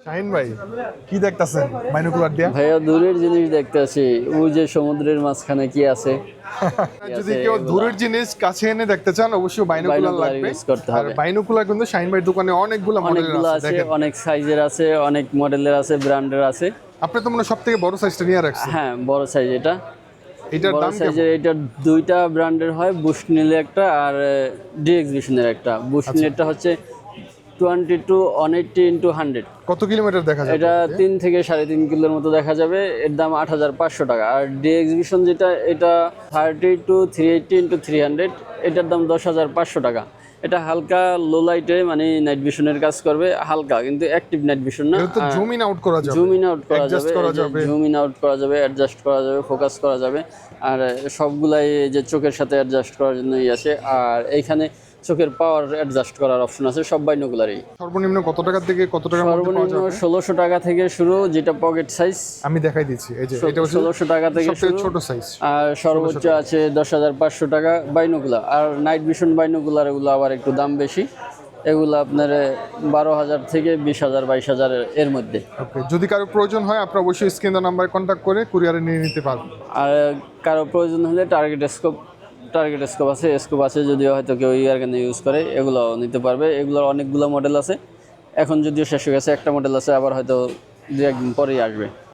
শাহিন ভাই কি দেখতাছেন বাইনোকুলার দিয়া? ভাইয়া দূরের জিনিস দেখতে আসি, ওই যে সমুদ্রের মাঝখানে কি আছে। যদি কেউ দূরের জিনিস কাছে এনে দেখতে চান অবশ্যই বাইনোকুলার Binocular লাগবে। use করতে আর হবে। বাইনোকুলার কিন্তু শাহিন ভাইয়ের দোকানে অনেকগুলো মডেলের অনেকগুলো আছে, আছে, দেখেন। অনেক সাইজের আছে, অনেক মডেলের আছে, ব্র্যান্ডের আছে। আপনি তো মনে হয় সবথেকে বড় সাইজটা নিয়ে রাখছেন। হ্যাঁ, বড় সাইজ এটা। এটার বড় দাম কেমন? সাইজের এটা দুইটা ব্র্যান্ডের হয়, বুশনিল একটা আর ডিএক্সবিশনের একটা। বুশনিলটা হচ্ছে 22/180x100। কত কিলোমিটার দেখা যায়? এটা 3 থেকে 3.5 কিলোর মতো দেখা যাবে। এর দাম 8,500 টাকা। আর ডিএক্সবিশন যেটা, এটা 30-380x300, এটার দাম 10,500 টাকা। এটা হালকা লো লাইটে, মানে নাইট ভিশনের কাজ করবে, হালকা কিন্তু অ্যাক্টিভ নাইট ভিশন না। এটা তো জুম ইন আউট করা যাবে, জুম ইন আউট করা adjust যাবে, করা যাবে। জুম ইন আউট করা যাবে, অ্যাডজাস্ট করা যাবে, ফোকাস করা যাবে। আর সবগুলাই এই যে চোখের সাথে অ্যাডজাস্ট করার জন্যই আছে। আর এইখানে চোখের পাওয়ার অ্যাডজাস্ট করার অপশন আছে সব বাইনোকুলারই। সর্বনিম্ন কত টাকা থেকে কত টাকার মধ্যে পাওয়া সর্বনিম্ন যাবে? 1600 টাকা থেকে শুরু, যেটা পকেট সাইজ। আমি দেখাই দিচ্ছি, এই যে এটা হচ্ছে 1600 টাকা থেকে সবথেকে শুরু। ছোট সাইজ। আর সর্বোচ্চ আছে 10,500 টাকা বাইনোকুলার। আর নাইট ভিশন বাইনোকুলার এগুলো আবার একটু দাম বেশি। এগুলো আপনার 12,000 থেকে 20,000, 22,000 এর মধ্যে। ওকে, যদি কারো প্রয়োজন হয় আপনি অবশ্যই স্ক্রিন দেওয়া নাম্বারে কন্ট্যাক্ট করে কুরিয়ারে নিয়ে নিতে পারবেন। আর কারো প্রয়োজন হলে টার্গেট স্কোপ আছে, যদিও হয়তো কেউ ইয়ারগানে ইউজ করে, এগুলো নিতে পারবে। এগুলোর অনেকগুলো মডেল আছে, এখন যদিও শেষ হয়ে গেছে, একটা মডেল আছে, আবার হয়তো 2-1 দিন পরেই আসবে।